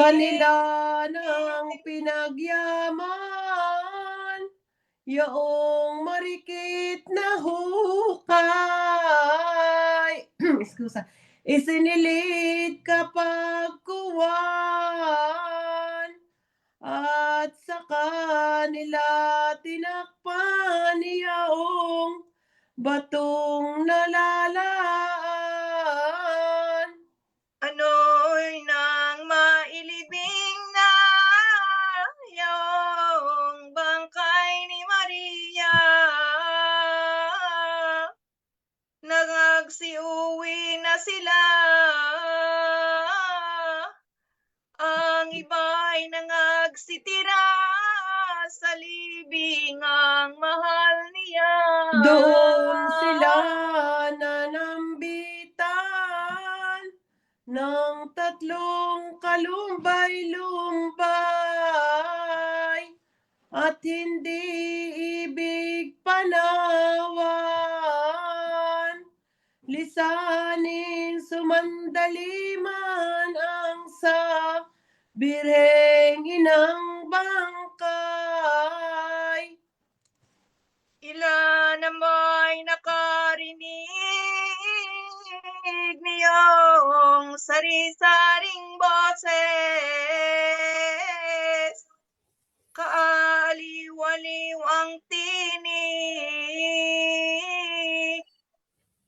kanila ng pinagyaman, yaong marikit na hukay. Excusa. Isinilit kapag kuwan, at sa kanila tinakpan yaong batong nalalaan. Ano'y nang mailibing na yung bangkay ni Maria. Nagsiuwi na sila. Ang iba'y nangagsitira sa libingang mahal niya. Doon sila nanambitan ng tatlong kalumbay-lumbay at hindi ibig panawan. Lisanin sumandaliman ang sa birheng inang bangkay. Ilan naman nakarinig niyong sari-saring boses, kaaliw-aliw ang tinig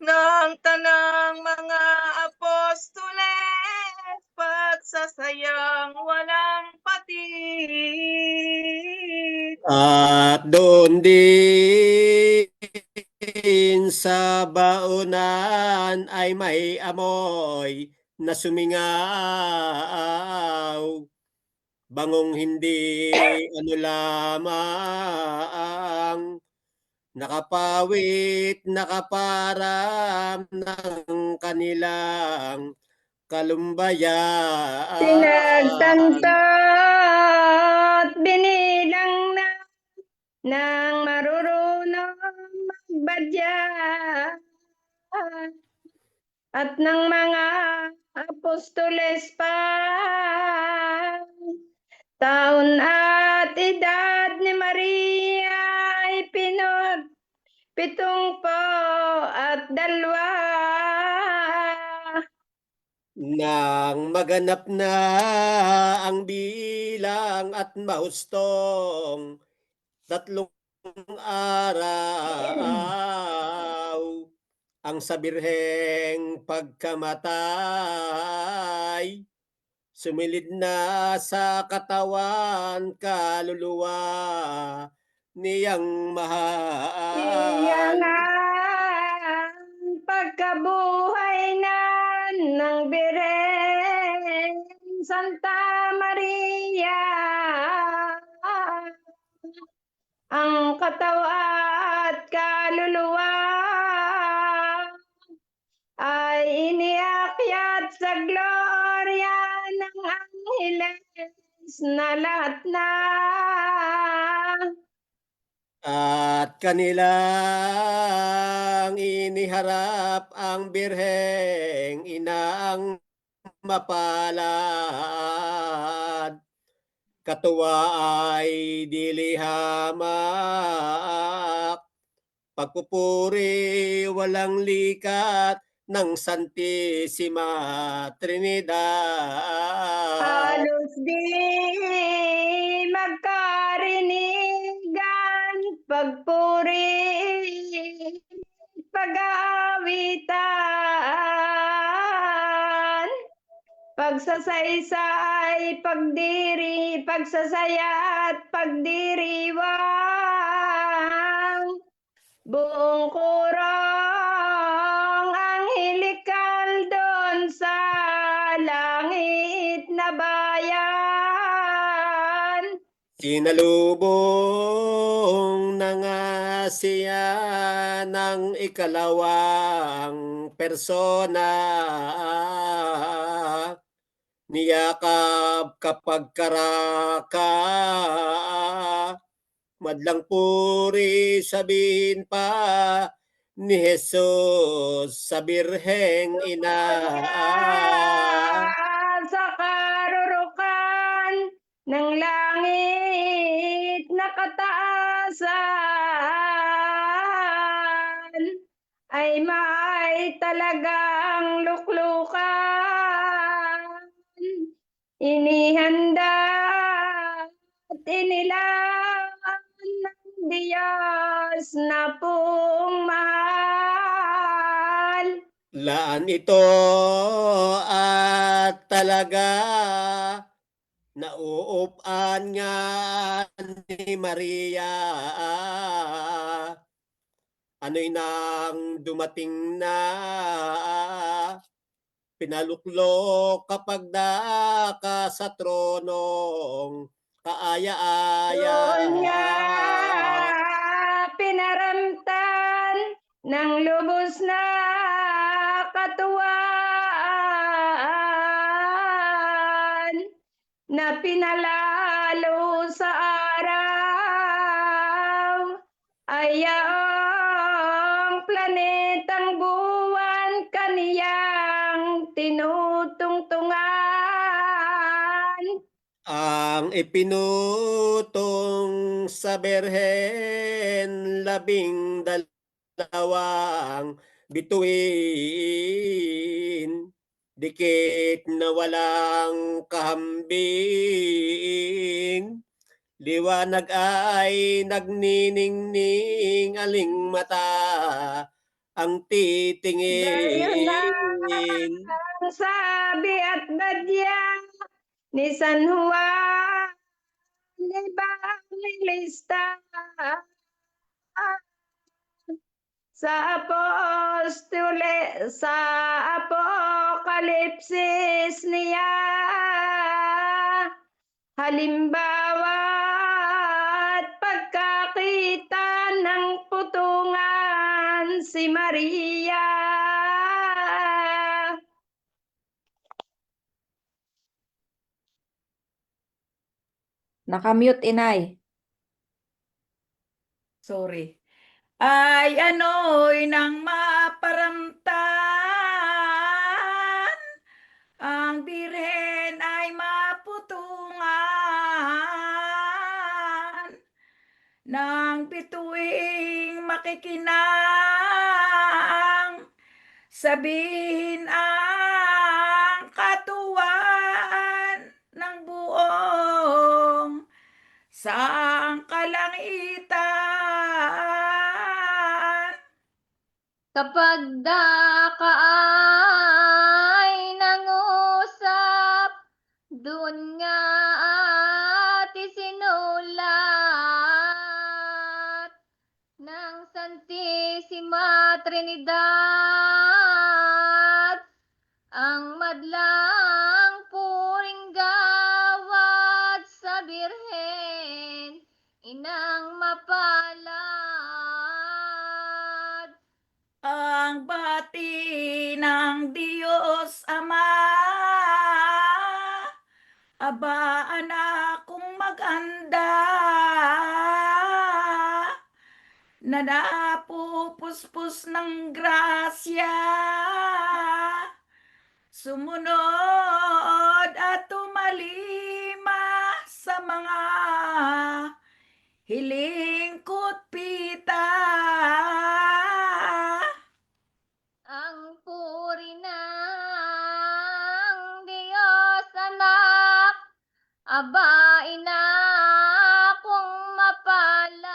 ng tanang mga apostoles, pagsasayang walang patid. At doon din sa baunan ay may amoy na sumingaw. Bangong hindi ano lamang, nakapawit, nakaparam ng kanilang kalumbayan. Pinagtantat binilang na ng marurunong magbadya at ng mga apostoles pa. Taon at edad ni Maria ay 72. Nang maganap na ang bilang at mahustong 3 araw, ang sa birheng pagkamatay, sumilid na sa katawan kaluluwa niyang Iyan mahal. ang pagkabuhay na ng Birhen Santa Maria. Ang katawa at kaluluwa ay iniakyat sa gloria ng Angeles na lahat na. At kanilang iniharap ang birheng inang mapalad. Katuwa ay dilihamak, pagpupuri walang likat ng Santissima Trinidad. Halos di magkarinigan, pagpuri, pag-aawitan, pagsasaysay, pagdiri, pagsasaya at pagdiriwang. Buong kurong anghelikal doon sa langit na bayan. Sinalubong na nga siya ng ikalawang persona, niyakap kapag karaka, madlang puri sabihin pa ni Jesus sa birheng ina. Sa karurukan ng langit na kataasan ay may talagang luklukan. Inihanda at inilaan ng Diyos na pong mahal. Laan ito at talaga nauupan nga ni Maria. Ano'y nang dumating na pinaluklok kapag daka sa tronong kaaya-aya. Doon nga pinaramtan ng lubos na katuwaan na pinalalo sa araw ay ang planetang buwan kaniyang tinutungtungan. Ang ipinutong sa Berhen, 12 bituin, dikit na walang kahambing, liwanag ay nagniningning, aling mata ang Gayon na titingin. ang sabi at badya ni San Juan Evangelista sa Apokalipsis niya. Halimbawa at pagkakita ng putungan si Maria. Nakamute, inay. Sorry. Ay ano'y nang maparamtan, ang birhen ay maputungan, ng bituing makikinang, sabihin ang katuwaan ng buong sang kalangitan. Kapag daka ay nangusap, doon nga at isinulat ng Santisima Trinidad ang madlang puring gawad sa Birhen, inang mapalad. Ang bati ng Diyos Ama, aba anak kong maganda, na napupuspos ng grasya, sumunod at tumalima sa mga hiling ko't pita. Ang puri ng Diyos anak, aba ina kong mapalad.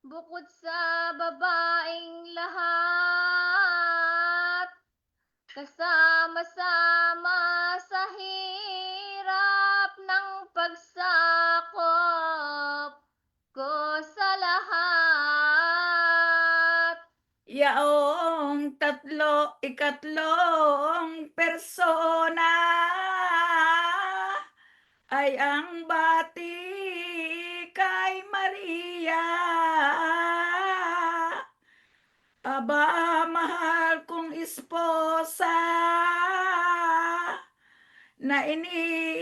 Bukod sa babaeng lahat, kasama-sama sa hirap ng pagsakop ko sa lahat. Yaong ikatlong persona ay ang bati kay Maria. Aba, mahal kong esposa, na iniirog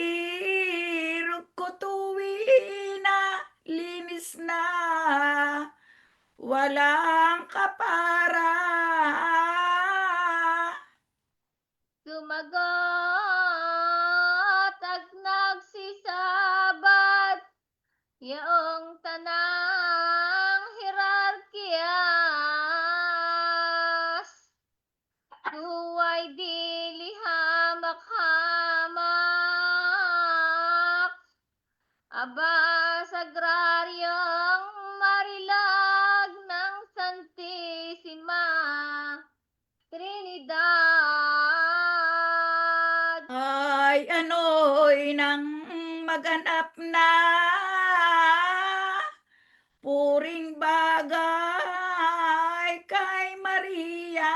ko tuwi na linis na walang kapara. Sumagot iyong tanang hierarkiyas. Huway di lihamak-hamak. Aba, sagraryong marilag ng Santissima Trinidad. Ay ano'y nang maganap na puring bagay kay Maria.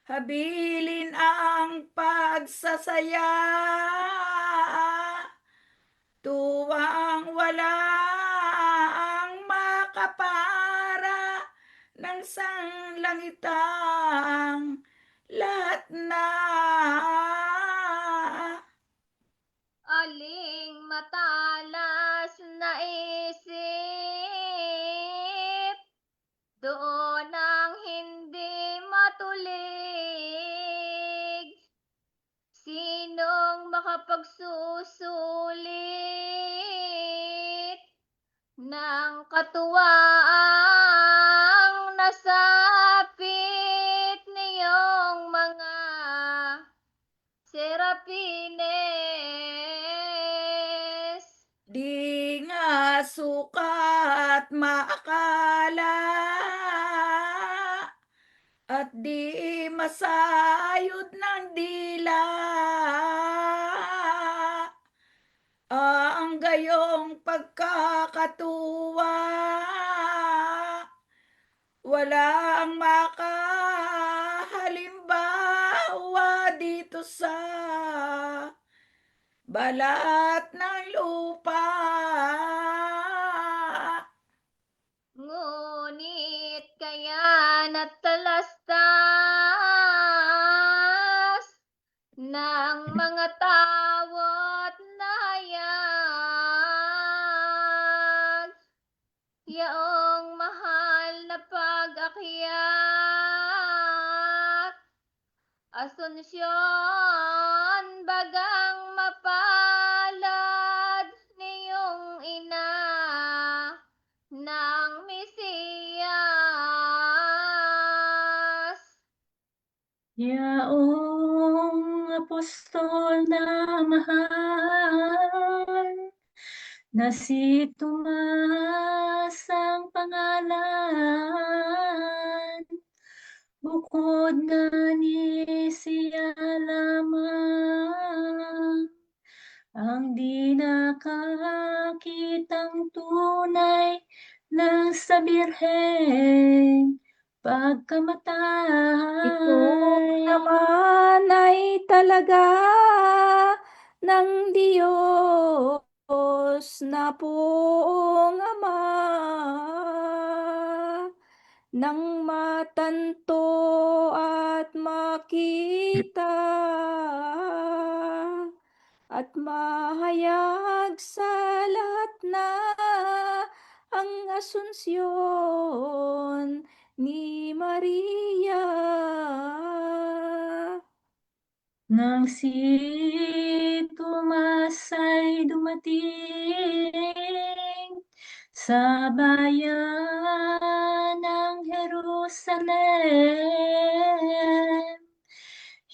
Habilin ang pagsasaya, tuwang walang makapara ng sanglangitang lahat na. Aling matalas na isip, doon ang hindi matulig. Sinong makapagsusulit ng katuwaang nasapit niyong mga serapines? Di nga sukat maakala at di masayod ng dila ang gayong pagkakatuwa. Walang makahalimbawa dito sa balat ng lupa. Ngunit kaya natalastas ng mga tawa't nahayag, yaong mahal na pag-akyat, Asunsyon, bagang mapalad niyong ina ng Mesiyas. Yaong apostol na mahal, na si Tomas ang pangalan, bukod nga ni siya lamang ang di nakakitang tunay ng sa Birhen pagkamatay. Ito naman ay talaga ng Diyos na poong Ama, nang matanto at makita at mahayag sa lahat na ang Asunsyon ni Maria. Nang si Tomas ay dumating sa bayan ng Jerusalem,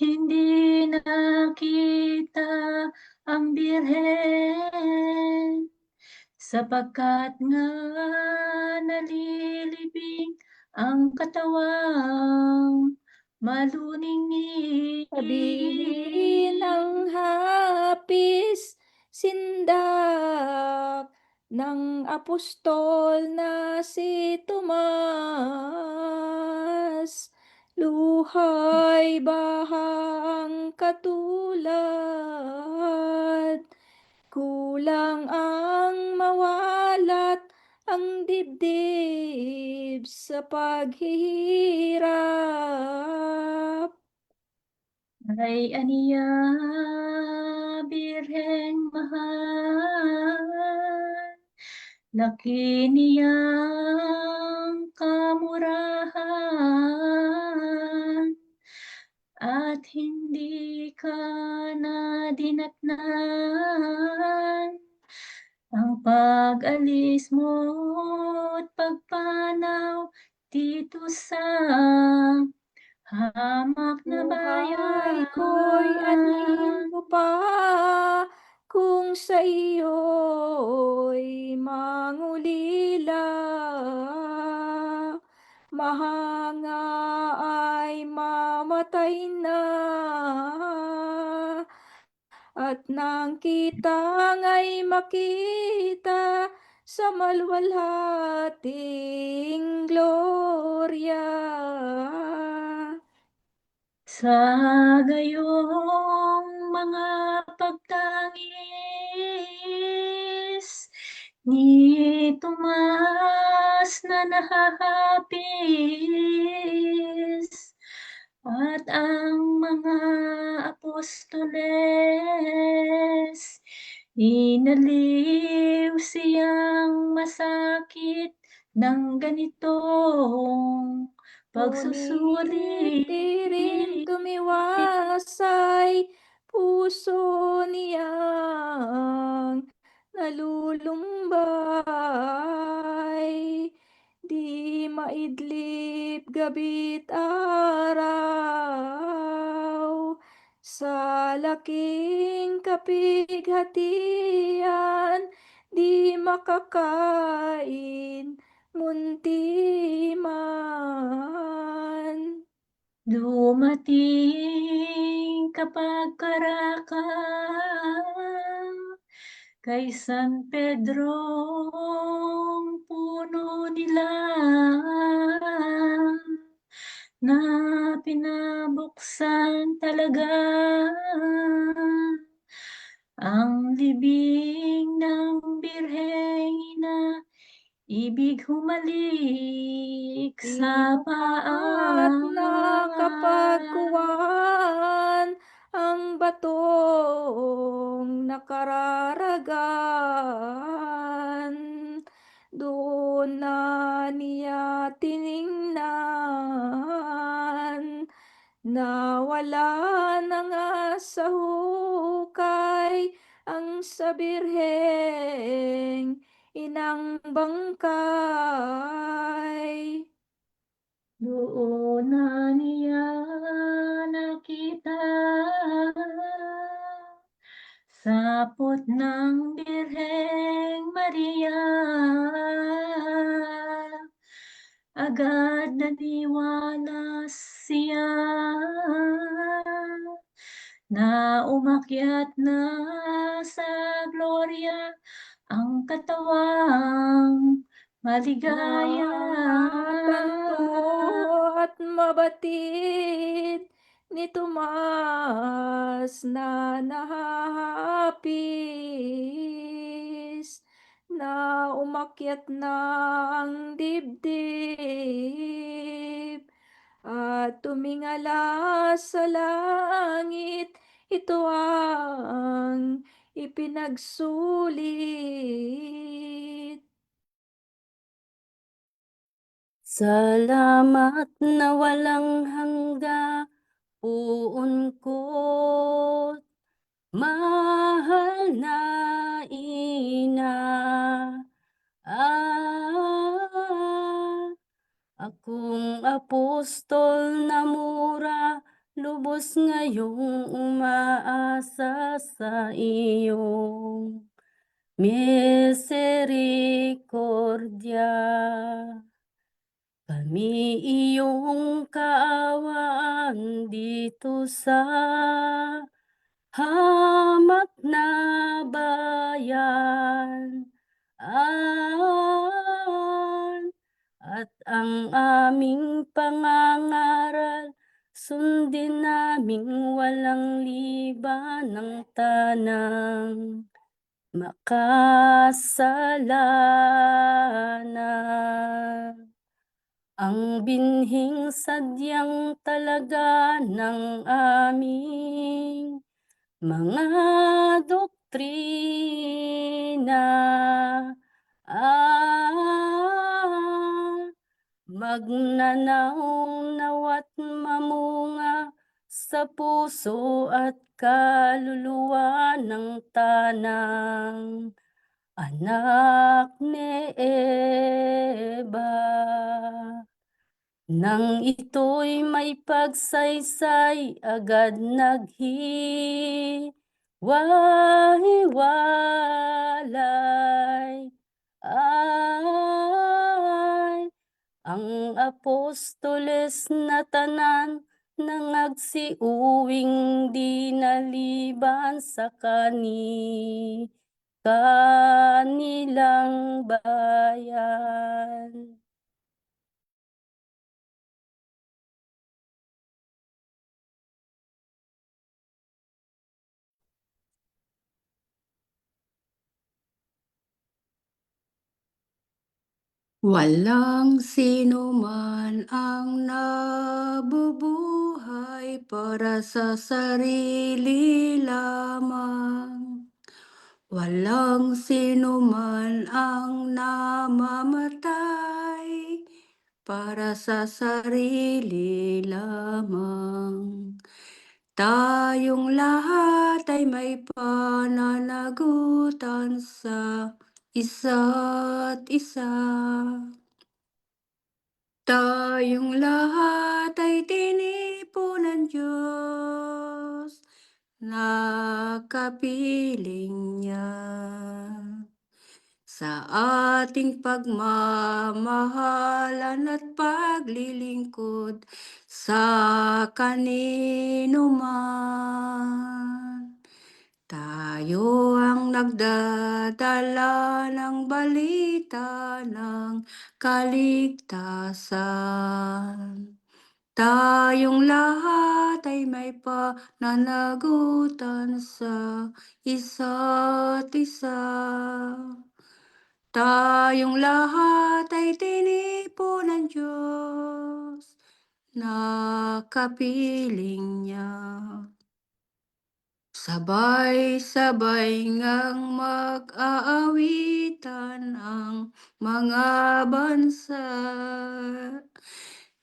hindi nakita ang Birhen, sapagkat nga nalilibing ang katawang maluningning. Sabihin ng hapis sindak ng apostol na si Tomas, luhay bahang katulad, kulang ang mawalat ang dibdib sa paghihirap. Ay aniya, Birheng mahal, laki niyang kamurahan, at hindi ka na dinatnan pag-alis mo't pagpanaw dito sa hamak na Buhay ko'y anhin bayan. mo pa kung sa iyo'y mangulila. Mahanga ay mamatay na at nang kita nga'y makita sa maluwalhating glorya. Sa gayong mga pagtangis ni Tomas na nahahapis at ang mga apostoles inaliw siyang masakit ng ganitong Ngunit di rin pagsusuri. tumiwasay puso niyang nalulumbay. Di maidlip gabi't araw sa laking kapighatian, di makakain munti man. Dumating kapag karaka kay San Pedrong puno nila na pinabuksan talaga ang libing ng Birheng Ina, ibig humalik sa At nakapagkuwan ang batong nakararagan. Doon na niya tiningnan na wala na nga sa hukay ang sa birheng inang bangkay. Doon na niya nakita sapot ng Birheng Maria. Agad naniwala siya na umakyat na sa gloria ang katawang maligaya. Matanto at mabatid ni Tomas na nahahapis na umakyat na ang dibdib at tumingala sa langit. Ito ang ipinagsulit. Salamat na walang hangga, puon ko't mahal na ina. Akong apostol na mura, lubos ngayong umaasa sa iyong misericordya. Kami iyong kaawaan dito sa hamak na bayan. At ang aming pangangaral, sundin naming walang liban ng tanang makasalanan. Ang binhing sadyang talaga ng aming mga doktrina. Magnanaong nawat mamunga sa puso at kaluluwa ng tanang anak ni Eva. Nang ito'y may pagsaysay, agad naghiwa-hiwalay. Ay, ang apostoles na tanan nangagsiuwing di naliban sa kanilang bayan. Walang sinuman ang nabubuhay para sa sarili lamang. Walang sinuman ang namamatay para sa sarili lamang. Tayong lahat ay may pananagutan sa isa't isa. Tayong lahat ay tinipo ng Diyos, nakapiling niya. Sa ating pagmamahalan at paglilingkod sa kanino man. Tayo ang nagdadala ng balita ng kaligtasan. Tayong lahat ay may pananagutan sa isa't isa. Tayong lahat ay tinipo ng Diyos, nakapiling niya. Sabay-sabay ngang mag-aawitan ang mga bansa.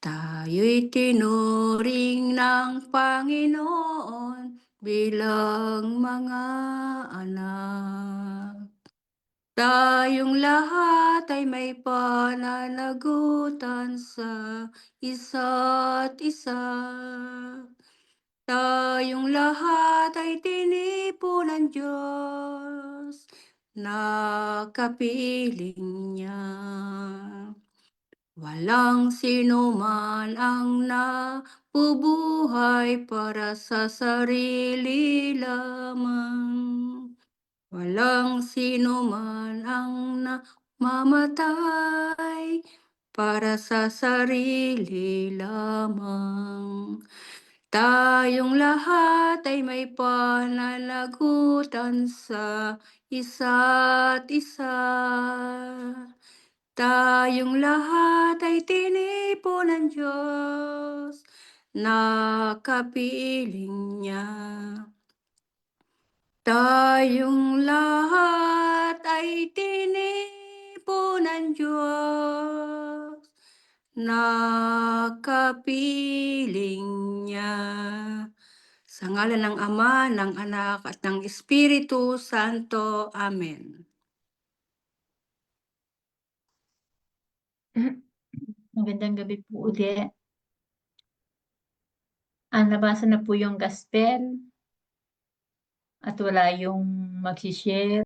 Tayo'y tinuring ng Panginoon bilang mga anak. Tayong lahat ay may pananagutan sa isa't isa. Tayong lahat ay tinipo ng Diyos, nakapiling niya. Walang sinuman ang nabubuhay para sa sarili lamang. Walang sinuman ang namamatay para sa sarili lamang. Tayong lahat ay may pananagutan sa isa't isa. Tayong lahat ay tinipo ng Diyos, nakapiling niya. Tayong lahat ay tinipo ng Diyos, nakapiling niya. Sa ngalan ng Ama, ng Anak, at ng Espiritu Santo. Amen. Magandang gabi po ulit. Nabasa na po yung gospel at wala yung mag-share.